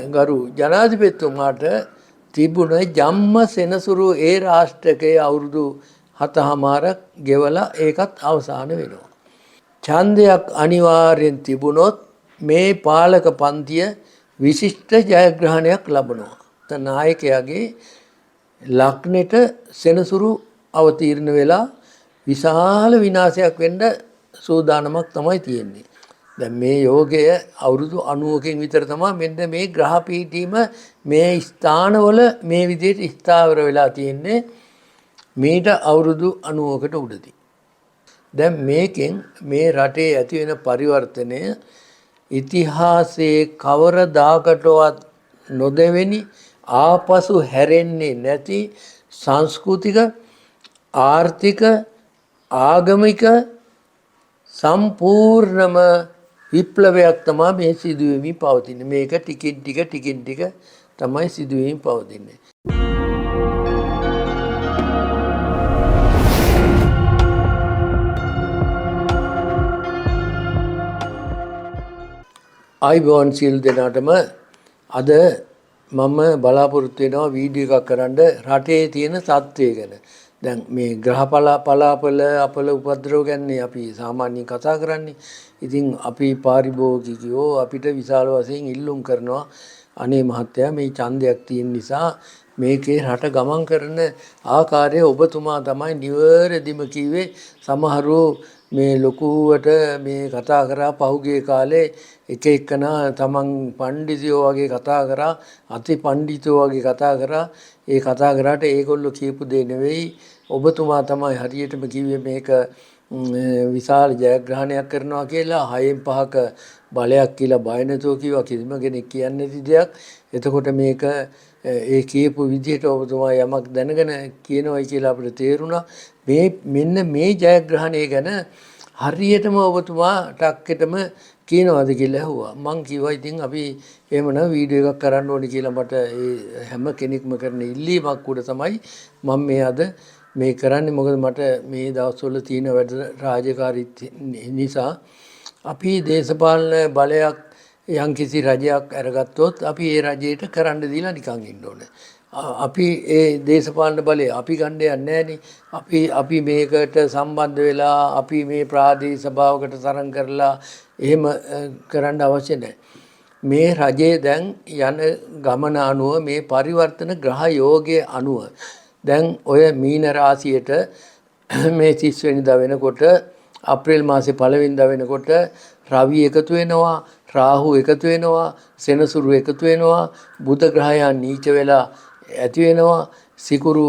ගරු ජනාධිපතිතුමාට තිබුණ ජම්ම සෙනසුරු ඒ රාෂ්ට්‍රකයේ අවුරුදු 7මාරක් ගෙවලා ඒකත් අවසන් වෙනවා. ඡන්දයක් අනිවාර්යෙන් තිබුණොත් මේ පාලක පන්තිය විශිෂ්ට ජයග්‍රහණයක් ලබනවා. නායකයාගේ ලග්නෙට සෙනසුරු අවතීර්ණ වෙලා විශාල විනාශයක් වෙන්න සූදානමක් තමයි තියෙන්නේ. දැන් මේ යෝගය අවුරුදු 90කින් විතර තමයි මෙන්න මේ ග්‍රහ පීඨීම මේ ස්ථානවල මේ විදිහට ස්ථාවර වෙලා තියෙන්නේ මීට අවුරුදු 90කට උඩදී. දැන් මේකෙන් මේ රටේ ඇති වෙන පරිවර්තනය ඉතිහාසයේ කවරදාකටවත් නොදෙවෙනි ආපසු හැරෙන්නේ නැති සංස්කෘතික ආර්ථික ආගමික සම්පූර්ණම විප්ලවයක් තමයි මේ සිදුවෙමින් පවතින්නේ. මේක ටිකින් ටික තමයි සිදුවෙමින් පවතින්නේ. අයිබෝන් සිල් දෙනාටම අද මම බලාපොරොත්තු වෙනවා වීඩියෝ එකක් කරන්න රටේ තියෙන තත්ත්වය ගැන. දැන් මේ ග්‍රහ පලාපල අපල උපද්‍රව ගැන අපි සාමාන්‍යයෙන් කතා කරන්නේ. ඉතින් අපි පාරිභෝගිකයෝ අපිට විශාල වශයෙන් ඉල්ලුම් කරනවා අනේ මහත්තයා මේ ඡන්දයක් තියෙන නිසා මේකේ රට ගමන් කරන ආකාරය ඔබතුමා තමයි නිවැරදිම කිව්වේ. සමහරව මේ ලොකුවට මේ කතා කරා පහුගිය කාලේ එක එකනා තමන් පඬිතුයෝ වගේ කතා කරා අති පඬිතුයෝ වගේ කතා කරා. ඒ කතා කරාට ඒගොල්ලෝ කියපු දේ නෙවෙයි ඔබතුමා තමයි හරියටම කිව්වේ මේක විශාල ජයග්‍රහණයක් කරනවා කියලා 6න් 5ක බලයක් කියලා බය නැතුව කිව්වා. කිසිම කෙනෙක් කියන්නේ නැති දෙයක්. එතකොට මේක ඒ කියපු විදිහට ඔබතුමා යමක් දැනගෙන කියනවායි කියලා අපිට තේරුණා. මෙන්න මේ ජයග්‍රහණය ගැන හරියටම ඔබතුමා ටක්කෙටම කියනවාද කියලා ඇහුවා. මං කිව්වා ඉතින් අපි එහෙමනම් වීඩියෝ එකක් කරන්න ඕනේ කියලා මට ඒ හැම කෙනෙක්ම කරන ඉල්ලීමක් උඩ තමයි මම මේ අද මේ කරන්නේ. මොකද මට මේ දවස්වල තියෙන වැඩ රාජකාරීත් නිසා අපි දේශපාලන බලයක් යම්කිසි රජයක් අරගත්තොත් අපි ඒ රජයට කරන්න දීලා නිකන් ඉන්න ඕනේ. අපි ඒ දේශපාලන බලය අපි ගන්න යන්නේ නැහනේ. අපි මේකට සම්බන්ධ වෙලා අපි මේ ප්‍රාදේශීය සභාවකට තරම් කරලා එහෙම කරන්න අවශ්‍ය නැහැ. මේ රජයේ දැන් යන ගමන අනුව මේ පරිවර්තන ග්‍රහ යෝගයේ අනුව දැන් ඔය මීන රාශියට මේ 30 වෙනිදා වෙනකොට අප්‍රේල් මාසේ 1 වෙනිදා වෙනකොට රවි එකතු වෙනවා, රාහු එකතු වෙනවා, සෙනසුරු එකතු වෙනවා, බුධ ග්‍රහයන් නීච වෙලා ඇති වෙනවා, සිකුරු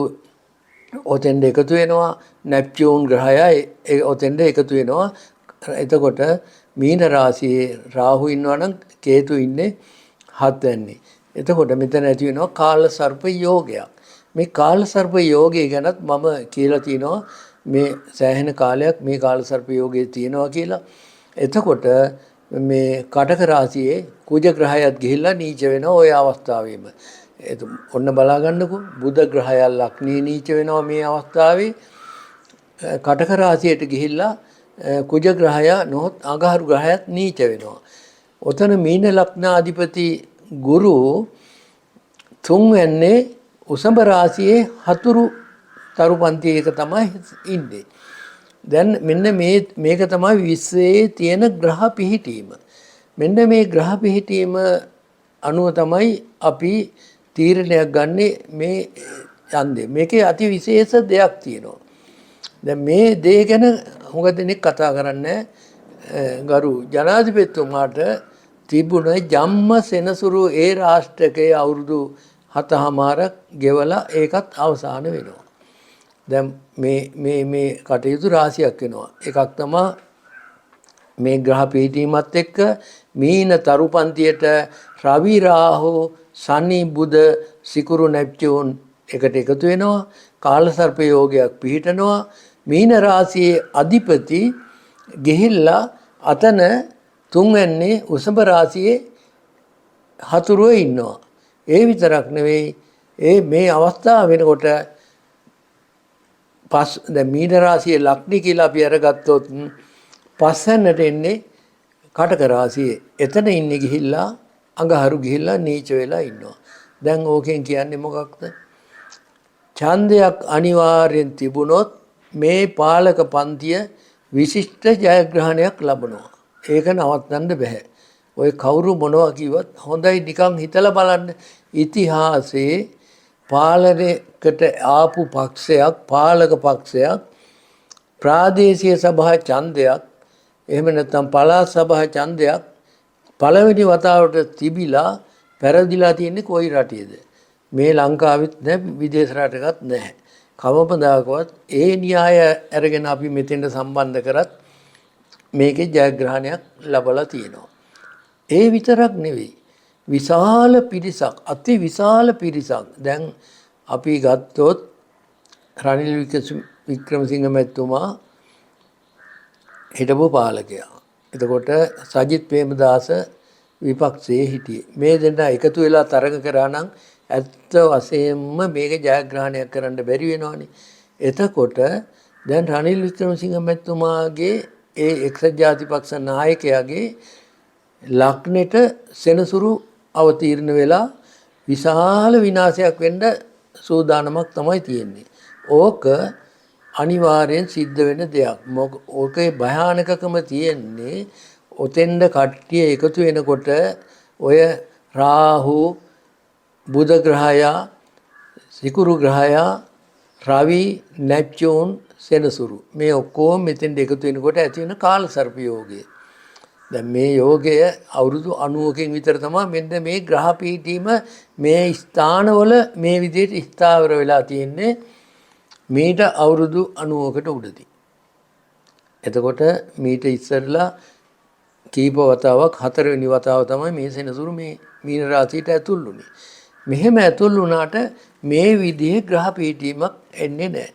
ඔතෙන්ද එකතු වෙනවා, නෙප්චූන් ග්‍රහය ඔතෙන්ද එකතු වෙනවා. එතකොට මීන රාශියේ රාහු ඉන්නවා නම් කේතු ඉන්නේ 7 වෙනි. එතකොට මෙතන ඇති වෙනවා කාල සර්ප යෝගයක්. මේ කාල සර්ප යෝගය ගැනත් මම කියලා තිනවා මේ සෑහෙන කාලයක් මේ කාල සර්ප යෝගයේ තියෙනවා කියලා. එතකොට මේ කටක රාශියේ කුජ ග්‍රහයත් ගිහිල්ලා නීච වෙනවා ওই අවස්ථාවේම. ඔන්න බලා ගන්නකෝ බුධ ග්‍රහය ලක්ෂණී නීච වෙනවා මේ අවස්ථාවේ. කටක රාශියට ගිහිල්ලා කුජ ග්‍රහය නොහොත් අඟහරු ග්‍රහයත් නීච වෙනවා. ඔතන මීන ලග්නාධිපති ගුරු 3 වෙන්නේ උසඹ රාශියේ හතුරු තරුපන්තියක තමයි ඉන්නේ. දැන් මෙන්න මේක තමයි විශ්වයේ තියෙන ග්‍රහ පිහිටීම. මෙන්න මේ ග්‍රහ පිහිටීම අනුව තමයි අපි තීරණයක් ගන්නෙ මේ ඡන්දේ. මේකේ අති විශේෂ දෙයක් තියෙනවා. දැන් මේ දේ ගැන හුඟ දෙනෙක් කතා කරන්නේ ගරු ජනාධිපතිතුමාට තිබුණ ජම්ම සෙනසුරු ඒ රාෂ්ට්‍රකයේ අවුරුදු 7මාරක් ගෙවලා ඒකත් අවසන් වෙනවා. දැන් මේ කටයුතු රාශියක් වෙනවා. එකක් තමයි මේ ග්‍රහ පීඨීමත් එක්ක මීන තරුපන්තියට රවි රාහු සනි බුධ සිකුරු නෙප්චූන් එකට එකතු වෙනවා. කාල සර්ප යෝගයක් පිහිටනවා. මීන රාශියේ අධිපති ගිහිල්ලා අතන 3 වෙන්නේ උසඹ රාශියේ හතුරුව ඉන්නවා. ඒ විතරක් නෙවෙයි මේ අවස්ථාව වෙනකොට දැන් මීන රාශියේ ලග්නි කියලා අපි අරගත්තොත් පස්සෙන්ට එන්නේ කටක රාශියේ. එතන ඉන්නේ ගිහිල්ලා අඟහරු ගිහිල්ලා නීච වෙලා ඉන්නවා. දැන් ඕකෙන් කියන්නේ මොකක්ද? ඡන්දයක් අනිවාර්යෙන් තිබුණොත් මේ පාලක පන්තිය විශිෂ්ට ජයග්‍රහණයක් ලබනවා. ඒක නවත්තන්න බෑ. ඔය කවුරු මොනවා කිව්වත් හොඳයි නිකන් හිතලා බලන්න. ඉතිහාසයේ පාලනයකට ආපු පක්ෂයක් පාලක පක්ෂයක් ප්‍රාදේශීය සභා ඡන්දයක් එහෙම නැත්නම් පළාත් සභා ඡන්දයක් පළවෙනි වතාවට තිබිලා පෙරදිලා තියෙන්නේ කොයි රටේද? මේ ලංකාවෙත් නැහැ විදේශ රටකත් නැහැ. කවමදාකවත් ඒ න්‍යාය අරගෙන අපි මෙතෙන්ට සම්බන්ධ කරත් මේකේ ජයග්‍රහණයක් ලැබලා තියෙනවා. ඒ විතරක් නෙවෙයි. විශාල පිරිසක් අති විශාල පිරිසක් දැන් අපි ගත්තොත් රනිල් වික්‍රමසිංහ මැතිතුමා හිටපු පාලකයා. එතකොට සජිත් ප්‍රේමදාස විපක්ෂයේ හිටියේ. මේ දෙන්න එකතු වෙලා තරඟ කරා නම් ඇත්ත වශයෙන්ම මේක ජයග්‍රහණයක් කරන්න බැරි වෙනවනේ. එතකොට දැන් රනිල් වික්‍රමසිංහ මැතිතුමාගේ ඒ එක්සත් ජාතිපක්ෂ නායකයාගේ ලග්නෙට සෙනසුරු අවතීර්ණ වෙලා විශාල විනාශයක් වෙන්න සූදානමක් තමයි තියෙන්නේ. ඕක අනිවාර්යෙන් සිද්ධ වෙන දෙයක්. ඕකේ භයානකකම තියෙන්නේ ඔතෙන්ද කට්ටිය එකතු වෙනකොට ඔය රාහු බුධ ග්‍රහයා සිකුරු ග්‍රහයා රවි නැප්චූන් සෙනසුරු මේ ඔක්කොම මෙතෙන්ද එකතු වෙනකොට ඇති වෙන කාලසර්ප යෝගය. දැන් මේ යෝගය අවුරුදු 90කින් විතර තමයි මෙන්න මේ ග්‍රහ පීඨීම මේ ස්ථානවල මේ විදිහට ස්ථාවර වෙලා තියෙන්නේ මීට අවුරුදු 90කට උඩදී. එතකොට මීට ඉස්සරලා කීප වතාවක් හතරවෙනි වතාව තමයි මේ සෙනසුරු මේ මීන රාශියට ඇතුල් වුනේ. මෙහෙම ඇතුල් වුණාට මේ විදිහේ ග්‍රහ පීඨීමක් එන්නේ නැහැ.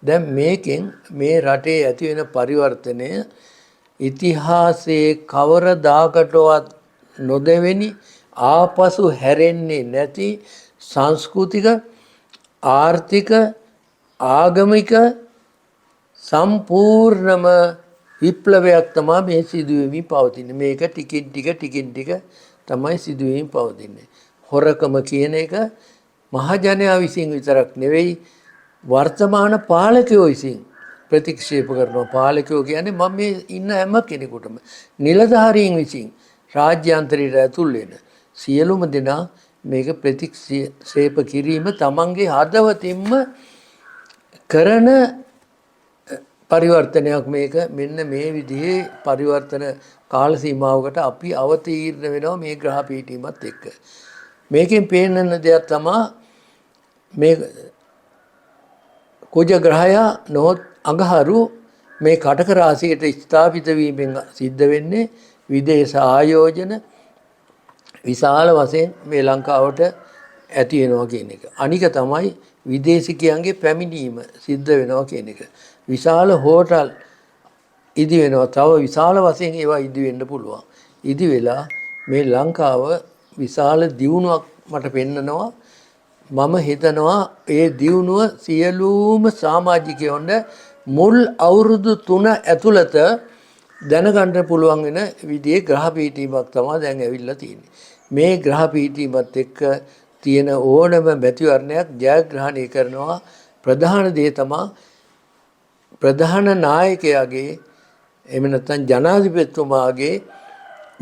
දැන් මේකෙන් මේ රටේ ඇති වෙන පරිවර්තනය ඉතිහාසයේ කවරදාකටවත් නොදෙවෙනි ආපසු හැරෙන්නේ නැති සංස්කෘතික ආර්ථික ආගමික සම්පූර්ණම විප්ලවයක් තමයි මේ සිදුවෙමින් පවතින්නේ. මේක ටිකින් ටික තමයි සිදුවෙමින් පවතින්නේ. හොරකම කියන එක මහජනයා විසින් විතරක් නෙවෙයි වර්තමාන පාලකයෝ විසින් ප්‍රතික්ෂේප කරනවා. පාලකයෝ කියන්නේ මම මේ ඉන්න හැම කෙනෙකුටම නිලධාරීන් විසින් රාජ්‍යාන්තරයට ඇතුල් වෙන සියලුම දෙනා මේක ප්‍රතික්ෂේප කිරීම තමන්ගේ හදවතින්ම කරන පරිවර්තනයක්. මේක මෙන්න මේ විදිහේ පරිවර්තන කාල සීමාවකට අපි අවතීර්ණ වෙනවා මේ ග්‍රහ පීඨීමත් එක්ක. මේකෙන් පේන්න දෙයක් තමයි මේ කුජ ග්‍රහයා නොහොත් අඟහරු මේ කටක රාශියට ස්ථාපිත වීමෙන් සිද්ධ වෙන්නේ විදේශ ආයෝජන විශාල වශයෙන් මේ ලංකාවට ඇති වෙනවා කියන එක. අනික තමයි විදේශිකයන්ගේ පැමිණීම සිද්ධ වෙනවා කියන එක. විශාල හෝටල් ඉදි වෙනවා. තව විශාල වශයෙන් ඒවා ඉදි වෙන්න පුළුවන්. ඉදි වෙලා මේ ලංකාව විශාල දියුණුවක් මට පෙන්නනවා. මම හිතනවා ඒ දියුණුව සියලුම සමාජිකයන්ට මුල් අවුරුදු 3 ඇතුළත දැනගන්න පුළුවන් වෙන විදිහේ ග්‍රහ පීඨීමක් තමයි දැන් ඇවිල්ලා තියෙන්නේ. මේ ග්‍රහ පීඨීමත් එක්ක තියෙන ඕනම මැතිවරණයක් ජයග්‍රහණය කරනවා. ප්‍රධාන දේ තමයි ප්‍රධාන නායකයාගේ එහෙම නැත්නම් ජනාධිපතිතුමාගේ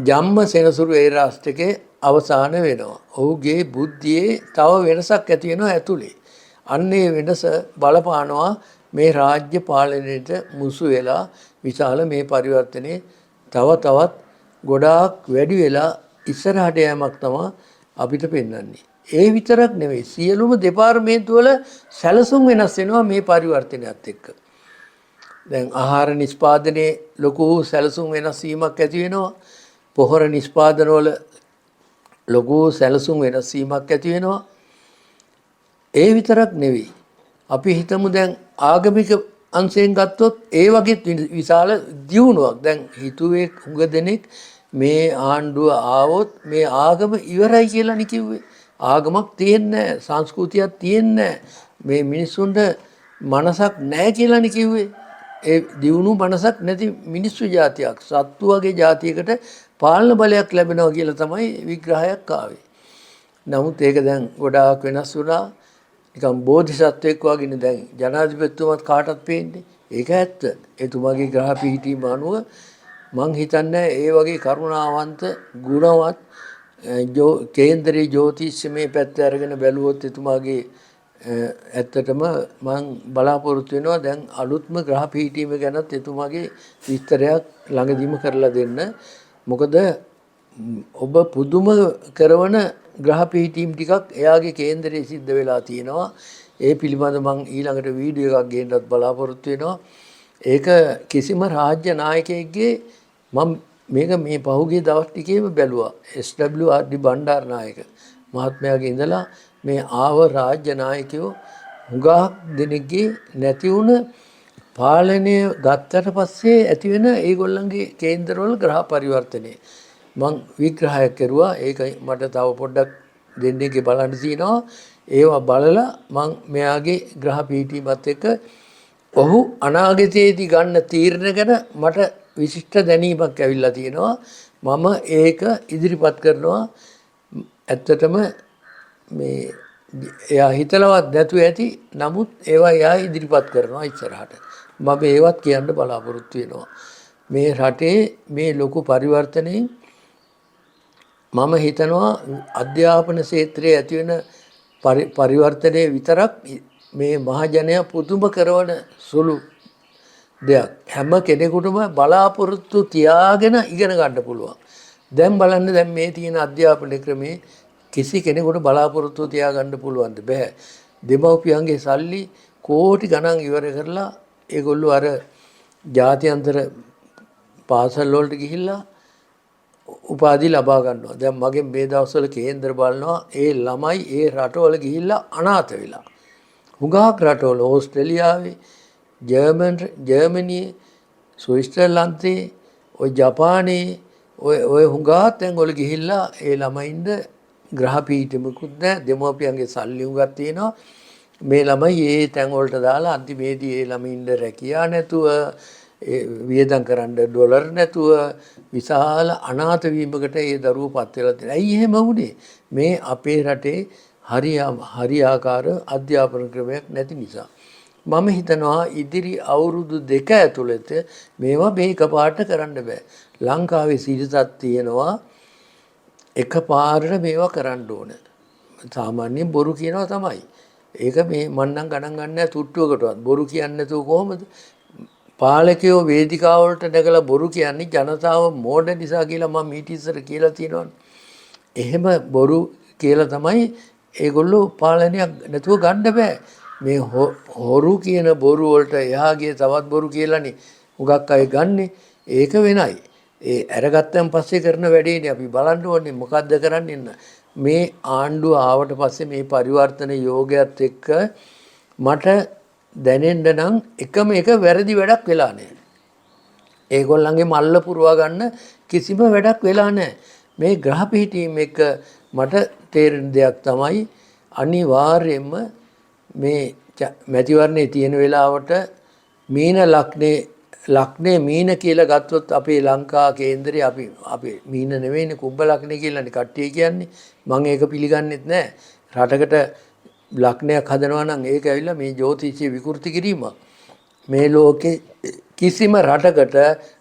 ජම්ම සෙනසුරු ඒ රාෂ්ට්‍රයේ අවසාන වෙනවා. ඔහුගේ බුද්ධියේ තව වෙනසක් ඇති වෙනවා ඇතුලේ. අන්නේ වෙනස බලපානවා මේ රාජ්‍ය පාලනයට මුසු වෙලා විශාල මේ පරිවර්තනයේ තවත් ගොඩාක් වැඩි වෙලා ඉස්සරහට යෑමක් තමයි අපිට පෙන්වන්නේ. ඒ විතරක් නෙවෙයි සියලුම දෙපාර්තමේන්තු වල සැලසුම් වෙනස් වෙනවා මේ පරිවර්තනයත් එක්ක. දැන් ආහාර නිෂ්පාදනයේ ලොකු සැලසුම් වෙනස් වීමක් ඇති වෙනවා. පොහොර නිෂ්පාදන වල ලොකු සැලසුම් වෙනස් වීමක් ඇති වෙනවා. ඒ විතරක් නෙවෙයි අපි හිතමු දැන් ආගමික අංශයෙන් ගත්තොත් ඒ වගේ විශාල දියුණුවක් දැන් හිතුවේ හුඟ දෙනෙක් මේ ආණ්ඩුව ආවොත් මේ ආගම ඉවරයි කියලා නේ කිව්වේ. ආගමක් තියෙන්නේ නැහැ, සංස්කෘතියක් තියෙන්නේ නැහැ. මේ මිනිස්සුන්ට මනසක් නැහැ කියලා නේ කිව්වේ. ඒ දියුණු මනසක් නැති මිනිස්සු జాතියක් සත්තු වගේ జాතියකට පාලන බලයක් ලැබෙනවා කියලා තමයි විග්‍රහයක් ආවේ. නමුත් ඒක දැන් ගොඩාක් වෙනස් වුණා. නිකන් බෝධිසත්වෙක් වගේනේ දැන් ජනාධිපතිතුමත් කාටත් පේන්නේ. ඒක ඇත්ත. එතුමාගේ ග්‍රහ පිහිටීම අනුව මං හිතන්නේ ඒ වගේ කරුණාවන්ත ගුණවත් කේන්දරී ජ්‍යොතිෂ්‍යමය පැත්ත අරගෙන බැලුවොත් එතුමාගේ ඇත්තටම මං බලාපොරොත්තු වෙනවා දැන් අලුත්ම ග්‍රහ පිහිටීම ගැනත් එතුමාගේ විස්තරයක් ළඟදීම කරලා දෙන්න. මොකද ඔබ පුදුම කරන ග්‍රහ පිහිටීම් ටිකක් එයාගේ කේන්දරයේ සිද්ධ වෙලා තියෙනවා. ඒ පිළිබඳ මං ඊළඟට වීඩියෝ එකක් ගේන්නත් බලාපොරොත්තු වෙනවා. ඒක කිසිම රාජ්‍ය නායකයෙක්ගේ මම මේක මේ පහුගිය දවස් ටිකේම බැලුවා. SWR බණ්ඩාරනායක මහත්මයාගේ ඉඳලා මේ ආව රාජ්‍ය නායකයෝ හුඟක් දෙනෙක්ගේ නැති වුණ පාලනය ගත්තට පස්සේ ඇති වෙන ඒගොල්ලන්ගේ කේන්දරවල ග්‍රහ පරිවර්තනය මං විග්‍රහයක් කරුවා. ඒක මට තව පොඩ්ඩක් දෙන්නෙක්ගේ බලන්න තියෙනවා. ඒවා බලලා මං මෙයාගේ ග්‍රහ පිහිටීමත් එක්ක ඔහු අනාගතයේදී ගන්න තීරණ ගැන මට විශිෂ්ට දැනීමක් ඇවිල්ලා තියෙනවා. මම ඒක ඉදිරිපත් කරනවා. ඇත්තටම මේ එයා හිතලවත් නැතුව ඇති. නමුත් ඒවා එයා ඉදිරිපත් කරනවා ඉස්සරහට. මම ඒවත් කියන්න බලාපොරොත්තු වෙනවා. මේ රටේ මේ ලොකු පරිවර්තනයේ මම හිතනවා අධ්‍යාපන ක්ෂේත්‍රයේ ඇති වෙන පරිවර්තනයේ විතරක් මේ මහජනයා පුදුම කරන සුළු දෙයක්. හැම කෙනෙකුටම බලාපොරොත්තු තියාගෙන ඉගෙන ගන්න පුළුවන්. දැන් බලන්න දැන් මේ තියෙන අධ්‍යාපන ක්‍රමේ කිසි කෙනෙකුට බලාපොරොත්තු තියාගන්න පුළුවන්ද? බෑ. දෙමව්පියන්ගේ සල්ලි කෝටි ගණන් ඉවර කරලා ඒගොල්ලෝ අර ජාත්‍යන්තර පාසල් වලට ගිහිල්ලා උපාධි ලබා ගන්නවා. දැන් මගෙන් මේ දවස්වල කේන්දර බලනවා ඒ ළමයි ඒ රටවල ගිහිල්ලා අනාථ වෙලා. හුඟක් රටවල ඕස්ට්‍රේලියාවේ, ජර්මනියේ, ස්විට්සර්ලන්තේ, ඔය ජපානයේ ඔය හුඟක් තැන්වල ගිහිල්ලා ඒ ළමයින්ද ග්‍රහ පීඨිමකුත් නැහැ. දෙමව්පියන්ගේ සල්ලි හුඟක් තියෙනවා. මේ ළමයි ඒ තැන්වලට දාලා අන්තිමේදී ඒ ළමයින්ද රැකියා නැතුව වියදම් කරන්න ඩොලර් නැතුව විශාල අනාථ වීමකට ඒ දරුවෝ පත් වෙලා තියෙනවා. ඇයි එහෙම වුනේ? මේ අපේ රටේ හරියාකාර අධ්‍යාපන ක්‍රමයක් නැති නිසා. මම හිතනවා ඉදිරි අවුරුදු 2 ඇතුළත මේවා මේකපාරට කරන්න බෑ. ලංකාවේ සිරිතක් තියෙනවා එකපාරට මේවා කරන්න ඕන. සාමාන්‍යයෙන් බොරු කියනවා තමයි. ඒක මේ මන්නම් ගණන් ගන්න නැහැ තුට්ටුවකටවත්. බොරු කියන්නේ නැතුව කොහොමද? පාලකයෝ වේදිකාවලට නැගලා බොරු කියන්නේ ජනතාව මෝඩ නිසා කියලා මම ඊට ඉස්සර කියලා තියෙනවානේ. එහෙම බොරු කියලා තමයි ඒගොල්ලෝ පාලනයක් නැතුව ගන්න බෑ. මේ හොරු කියන බොරු වලට එහා ගිය තවත් බොරු කියලානේ උගක් අය ගන්නෙ. ඒක වෙනයි. ඒ අරගත්තන් පස්සේ කරන වැඩේනේ අපි බලන්න ඕනේ මොකද්ද කරන්නේ. මේ ආණ්ඩුව ආවට පස්සේ මේ පරිවර්තන යෝගයත් එක්ක මට දැනෙන්න නම් එකම එක වැරදි වැඩක් වෙලා නැහැ. ඒගොල්ලන්ගේ මල්ල පුරවා ගන්න කිසිම වැඩක් වෙලා නැහැ. මේ ග්‍රහ පිහිටීම එක මට තේරෙන දෙයක් තමයි අනිවාර්යයෙන්ම මේ මැතිවරණේ තියෙන වෙලාවට මීන ලග්නේ මීන කියලා ගත්තොත් අපේ ලංකා කේන්දරේ අපි මීන නෙවෙයිනේ කුම්භ ලග්නේ කියලානේ කට්ටිය කියන්නේ. මම ඒක පිළිගන්නෙත් නැහැ. රටකට ලග්නයක් හදනවා නම් ඒක ඇවිල්ලා මේ ජ්‍යොතිෂය විකෘති කිරීමක්. මේ ලෝකේ කිසිම රටකට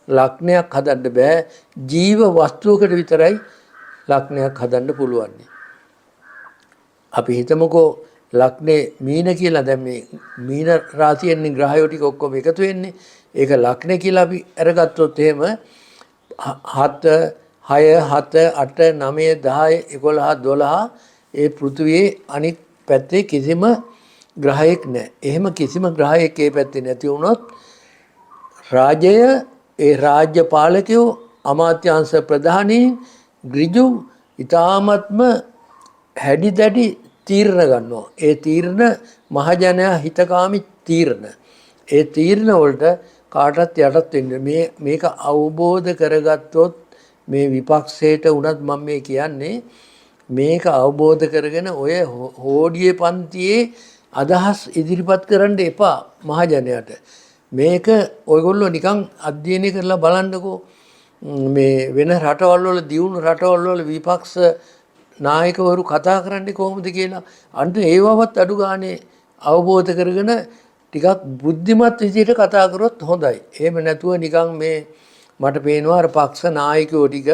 ලග්නයක් හදන්න බෑ. ජීව වස්තුවකට විතරයි ලග්නයක් හදන්න පුළුවන්. අපි හිතමුකෝ ලග්නේ මීන කියලා දැන් මේ මීන රාශියෙන් ග්‍රහයෝ ටික ඔක්කොම එකතු වෙන්නේ. ඒක ලග්නේ කියලා අපි අරගත්තොත් එහෙම 7 6 7 8 9 10 11 12 ඒ පෘථිවියේ අනිත් පැත්තේ කිසිම ග්‍රහයක් නැහැ. එහෙම කිසිම ග්‍රහයක් ඒ පැත්තේ නැති වුණොත් රාජ්‍යය ඒ රාජ්‍ය පාලකයෝ අමාත්‍යාංශ ප්‍රධානීන් ඍජු ඊ타ත්ම හැඩි තීරණ ගන්නවා. ඒ තීරණ මහජනයා හිතකාමි තීරණ. ඒ තීරණ වලට කාටවත් යටත් වෙන්නේ මේක අවබෝධ කරගත්තොත් මේ විපක්ෂයට උනත් මම මේ කියන්නේ මේක අවබෝධ කරගෙන ඔය හෝඩියේ පන්තියේ අදහස් ඉදිරිපත් කරන්න එපා මහජනයාට. මේක ඔයගොල්ලෝ නිකන් අධ්‍යයනය කරලා බලන්නකෝ. මේ වෙන රටවල් වල දියුණු රටවල් වල විපක්ෂ නායකවරු කතා කරන්නේ කොහොමද කියලා අන්න ඒවවත් අඩු ගානේ අවබෝධ කරගෙන ටිකක් බුද්ධිමත් විදිහට කතා කරොත් හොඳයි. එහෙම නැතුව නිකන් මේ මට පේනවා අර පක්ෂ නායකයෝ ටික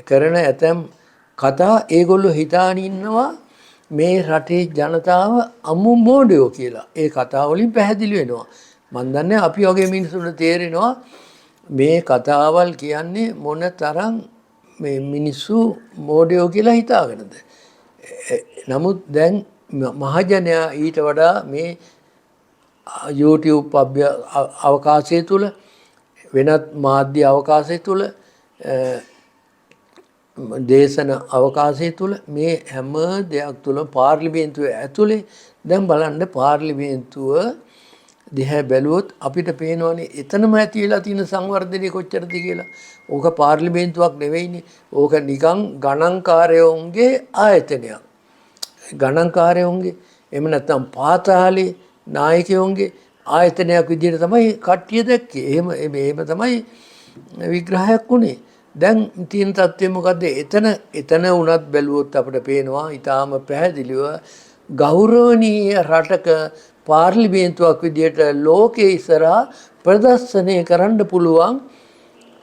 කරන ඇතැම් කතා ඒගොල්ලෝ හිතාන ඉන්නවා මේ රටේ ජනතාව අමු මෝඩයෝ කියලා. ඒ කතා වලින් පැහැදිලි වෙනවා. මන් දන්නේ අපි වගේ මිනිස්සුන්ට තේරෙනවා මේ කතාවල් කියන්නේ මොන තරම් මේ මිනිස්සු මෝඩයෝ කියලා හිතාගෙනද. නමුත් දැන් මහජනයා ඊට වඩා මේ YouTube අවකාශය තුල වෙනත් මාධ්‍ය අවකාශය තුල දේශන අවකාශය තුල මේ හැම දෙයක් තුල පාර්ලිමේන්තුව ඇතුලේ දැන් බලන්න පාර්ලිමේන්තුව දිහා බැලුවොත් අපිට පේනවනේ එතනම ඇති වෙලා තියෙන සංවර්ධනය කොච්චරද කියලා. ඕක පාර්ලිමේන්තුවක් නෙවෙයිනේ. ඕක නිකන් ගණන්කාරයෝන්ගේ ආයතනයක්. ගණන්කාරයෝන්ගේ එහෙම නැත්නම් පාතාලේ නායකයෝන්ගේ ආයතනයක් විදිහට තමයි කට්ටිය දැක්කේ. එහෙම තමයි විග්‍රහයක් වුණේ. දැන් තියෙන තත්ත්වය මොකද්ද? එතන උනත් බැලුවොත් අපිට පේනවා ඊටාම පැහැදිලිව ගෞරවනීය රටක පාර්ලිමේන්තුවක් විදිහට ලෝකයේ ඉස්සරහා ප්‍රදර්ශනය කරන්න පුළුවන්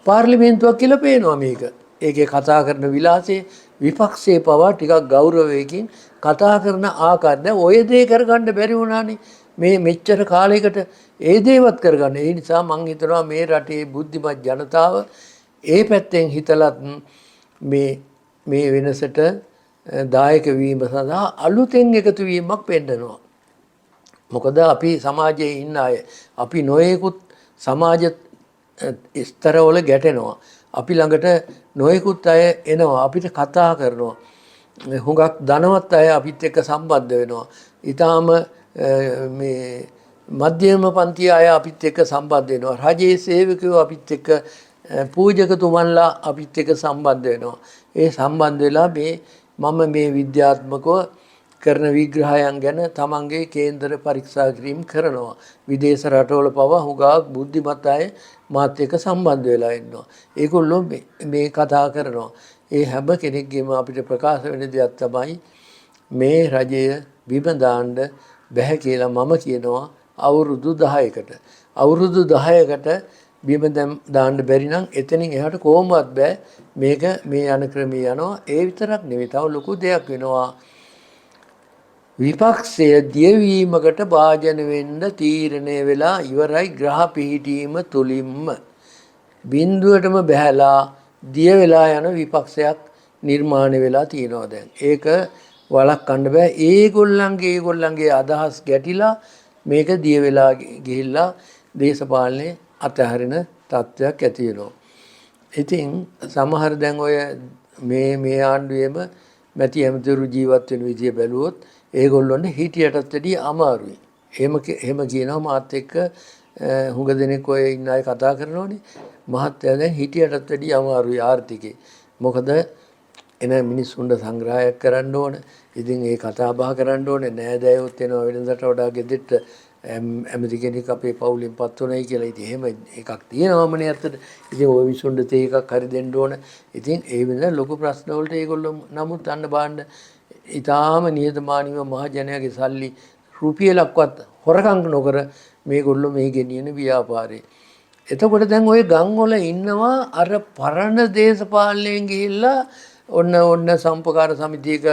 පාර්ලිමේන්තුවක් කියලා පේනවා මේක. ඒකේ කතා කරන විලාසය විපක්ෂයේ පවා ටිකක් ගෞරවයකින් කතා කරන ආකාරය. දැන් ඔය දේ කරගන්න බැරි වුණානේ මේ මෙච්චර කාලයකට. ඒ දේවත් කරගන්න. ඒ නිසා මම හිතනවා මේ රටේ බුද්ධිමත් ජනතාව ඒ පැත්තෙන් හිතලත් මේ වෙනසට දායක වීම සඳහා අලුතෙන් එකතු වීමක් පෙන්නනවා. මොකද අපි සමාජයේ ඉන්න අය අපි නොයෙකුත් සමාජ ස්තරවල ගැටෙනවා. අපි ළඟට නොයෙකුත් අය එනවා අපිට කතා කරනවා. හුඟක් ධනවත් අය අපිත් එක්ක සම්බන්ධ වෙනවා. ඊටාම මේ මධ්‍යම පන්ති අය අපිත් එක්ක සම්බන්ධ වෙනවා. රජයේ සේවකයෝ අපිත් එක්ක පූජකතුමන්ලා අපිත් එක්ක සම්බන්ධ වෙනවා. ඒ සම්බන්ධ වෙලා මම මේ විද්‍යාත්මකව කරන විග්‍රහයන් ගැන තමන්ගේ කේන්දර පරීක්ෂා කිරීම කරනවා. විදේශ රටවල පවා හුඟක් බුද්ධිමත් අය මාත් එක්ක සම්බන්ධ වෙලා ඉන්නවා. ඒගොල්ලෝ මේ කතා කරනවා. ඒ හැම කෙනෙක්ගේම අපිට ප්‍රකාශ වෙන දෙයක් තමයි මේ රජය බිම දාන්න බැහැ කියලා මම කියනවා අවුරුදු 10කට. අවුරුදු 10කට බිම දාන්න බැරි නම් එතනින් එහාට කොහොමවත් බෑ. මේක මේ යන ක්‍රමයේ යනවා. ඒ විතරක් නෙවෙයි තව ලොකු දෙයක් වෙනවා. විපක්ෂය දියවීමකට භාජන වෙන්න තීරණය වෙලා ඉවරයි ග්‍රහ පිහිටීම තුලින්ම. බිඳුවටම බහැලා දිය වෙලා යන විපක්ෂයක් නිර්මාණය වෙලා තියෙනවා දැන්. ඒක වළක්වන්න බෑ. ඒගොල්ලන්ගේ අදහස් ගැටිලා මේක දිය වෙලා ගිහිල්ලා දේශපාලනේ අතහරින තත්ත්වයක් ඇති වෙනවා. ඉතින් සමහර දැන් ඔය මේ ආණ්ඩුවේම මැති ඇමතිවරු ජීවත් වෙන විදිය බැලුවොත් ඒගොල්ලොන්ට හිටියටත් වැඩිය අමාරුයි. එහෙම කියනවා මාත් එක්ක හුඟ දෙනෙක් ඔය ඉන්න අය කතා කරනෝනේ. මහත්තයා දැන් හිටියටත් වැඩිය අමාරුයි ආර්ථිකේ. මොකද එන මිනිස්සුන්ට සංග්‍රහයක් කරන්න ඕන. ඉතින් ඒ කතා බහ කරන්න ඕනේ. නෑදෑයොත් එනවා වෙනදට වඩා ගෙදෙට්ට ඇමති කෙනෙක් අපේ පවුලෙන් පත් වුණයි කියලා. ඉතින් එහෙම එකක් තියෙනවමනේ ඇත්තට. ඉතින් ওই විසුණ්ඩ තේ එකක් හරි දෙන්න ඕන. ඉතින් ඒ වෙනද ලොකු ප්‍රශ්න වලට ඒගොල්ලෝ නමුත් අන්න බලන්න ඊටාම නිහතමානීව මහජනයාගේ සල්ලි රුපියලක්වත් හොරකම් නොකර මේගොල්ලෝ මේ ගෙනියන ව්‍යාපාරේ. එතකොට දැන් ওই ගම් වල ඉන්නවා අර පරණ දේශපාලනයෙන් ගිහිල්ලා ඔන්න සම්පකාර සමිතියක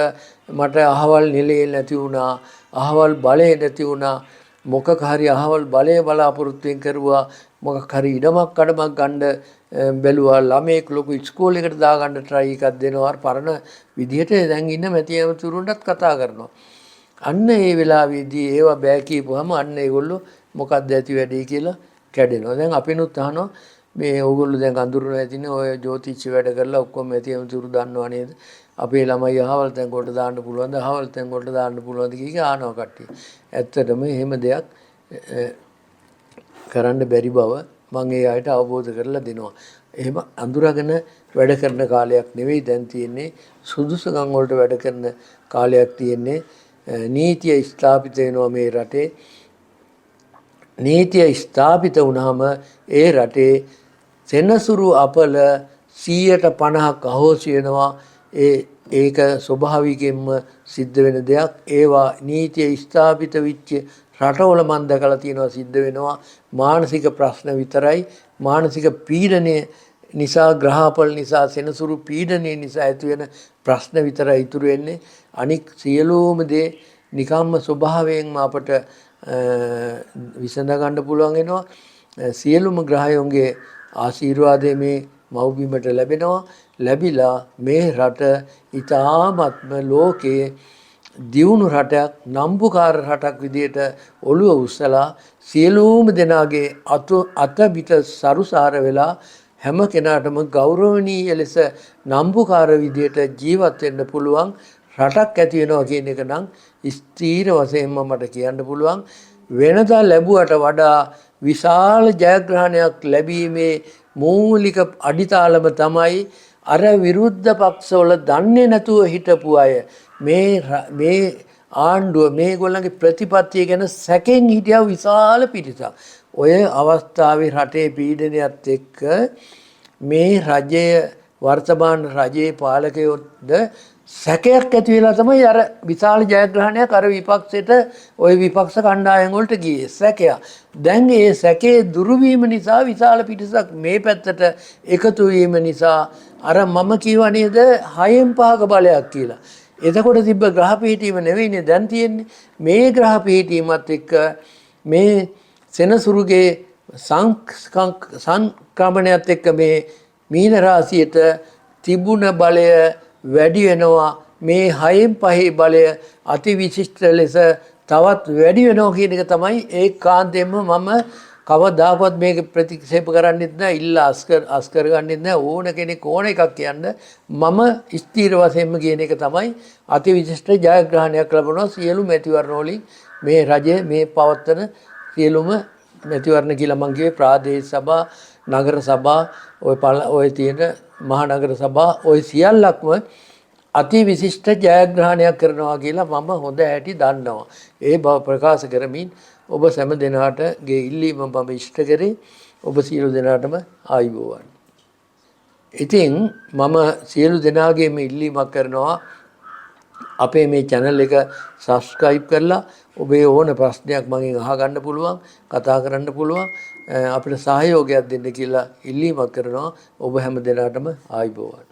මට අහවල් නිලයේ නැති වුණා. අහවල් බලය නැති වුණා. මොකක් හරි අහවල් බලය බලාපොරොත්තුෙන් කරුවා. මොකක් හරි ඉඩමක් කඩමක් ගන්න බැලුවා. ළමයෙක් ලොකු ඉස්කෝලේකට දාගන්න try එකක් දෙනවා. පරණ විදිහට දැන් ඉන්න මැති ඇමතුරුන්ටත් කතා කරනවා. අන්න ඒ වෙලාවේදී ඒවා බෑ කියපුවාම අන්න ඒගොල්ලෝ මොකක්ද ඇති වැඩේ කියලා කැඩෙනවා. දැන් අපිනුත් අහනවා මේ ඕගොල්ලෝ දැන් අඳුරන ඇතිනේ ඔය ජ්‍යොතිෂ වැඩ කරලා ඔක්කොම ඇති ඇමතුරු දන්නව නේද? අපේ ළමයි අහවල් තැන් කොට දාන්න පුළුවන්ද? අහවල් තැන් කොට දාන්න පුළුවන්ද කියලා අහනවා කට්ටිය. ඇත්තටම එහෙම දෙයක් කරන්න බැරි බව මම ඒ අයට අවබෝධ කරලා දෙනවා. එහෙම අඳුරගෙන වැඩ කරන කාලයක් නෙවෙයි දැන් තියෙන්නේ. සුදුසුකම් වලට වැඩ කරන කාලයක් තියෙන්නේ. නීතිය ස්ථාපිත වෙනවා මේ රටේ. නීතිය ස්ථාපිත වුණාම ඒ රටේ සෙනසුරු අපල 150ක් අහෝසි වෙනවා. ඒක ස්වභාවිකයෙන්ම සිද්ධ වෙන දෙයක්. ඒවා නීතිය ස්ථාපිත වෙච්ච රටවල මම දැකලා තියෙනවා සිද්ධ වෙනවා. මානසික ප්‍රශ්න විතරයි. මානසික පීඩනය නිසා ග්‍රහපල නිසා සෙනසුරු පීඩනය නිසා ඇති වෙන ප්‍රශ්න විතරයි ඉතුරු වෙන්නේ. අනික් සියලුම දේ නිකම්ම ස්වභාවයෙන්ම අපට විසඳ ගන්න පුළුවන් වෙනවා. සියලුම ග්‍රහයන්ගේ ආශිර්වාදය මේ මව්බිමට ලැබෙනවා. ලැබිලා මේ රට ඉතාමත්ම ලෝකයේ දියුණු රටක් නම්බුකාර රටක් විදියට ඔළුව උස්සලා සියලුම දෙනාගේ අත පිට සරුසාර වෙලා හැම කෙනාටම ගෞරවනීය ලෙස නම්බුකාර විදියට ජීවත් වෙන්න පුළුවන් රටක් ඇති වෙනවා කියන එක නම් ස්ථීර වශයෙන්ම මට කියන්න පුළුවන්. වෙනදා ලැබුවට වඩා විශාල ජයග්‍රහණයක් ලැබීමේ මූලික අඩිතාලම තමයි අර විරුද්ධ පක්ෂවල දන්නේ නැතුව හිටපු අය මේ ආණ්ඩුව මේගොල්ලන්ගේ ප්‍රතිපත්තිය ගැන සැකෙන් හිටියා විශාල පිරිසක්. ඔය අවස්ථාවේ රටේ පීඩනයත් එක්ක මේ රජය වර්තමාන රජයේ පාලකයෝද සැකයක් ඇති වෙලා තමයි අර විශාල ජයග්‍රහණයක් අර විපක්ෂයට ওই විපක්ෂ කණ්ඩායම් වලට ගියේ සැකය. දැන් ඒ සැකේ දුරු වීම නිසා විශාල පිටසක් මේ පැත්තට එකතු වීම නිසා අර මම කියව නේද 6න් 5ක බලයක් කියලා. එතකොට තිබ්බ ග්‍රහ පිහිටීම නෙවෙයිනේ දැන් තියෙන්නේ. මේ ග්‍රහ පිහිටීමත් එක්ක මේ සෙනසුරුගේ සංක්‍රමණයත් එක්ක මේ මීන රාශියට තිබුණ බලය වැඩි වෙනවා. මේ 6න් 5 බලය අතිවිශිෂ්ට ලෙස තවත් වැඩි වෙනවා කියන එක තමයි ඒකාන්තයෙන්ම මම කවදාකවත් මේක ප්‍රතික්ෂේප කරන්නෙත් නැහැ. ඉල්ලා අස් කරගන්නෙත් නැහැ. ඕන කෙනෙක් ඕන එකක් කියන්න මම ස්ථීර වශයෙන්ම කියන එක තමයි අතිවිශිෂ්ට ජයග්‍රහණයක් ලැබුණා සියලු මැතිවරණ වලින් මේ රජය මේ පවත්වන සියලුම මැතිවරණ කියලා මම කිව්වේ ප්‍රාදේශ සභා නගර සභා ඔය තියෙන මහනගර සභා ඔය සියල්ලක්ම අති විශිෂ්ට ජයග්‍රහණයක් කරනවා කියලා මම හොඳ හැටි දන්නවා. ඒ බව ප්‍රකාශ කරමින් ඔබ සෑම දෙනාටගේ ඉල්ලීම මම ඉෂ්ට කරේ. ඔබ සියලු දෙනාටම ආයුබෝවන්. ඉතින් මම සියලු දෙනාගේම ඉල්ලීමක් කරනවා අපේ මේ channel එක subscribe කරලා ඔබේ ඕන ප්‍රශ්නයක් මගෙන් අහගන්න පුළුවන්, කතා කරන්න පුළුවන්, අපිට සහයෝගයක් දෙන්න කියලා ඉල්ලීමක් කරනවා. ඔබ හැම දෙනාටම ආයුබෝවන්.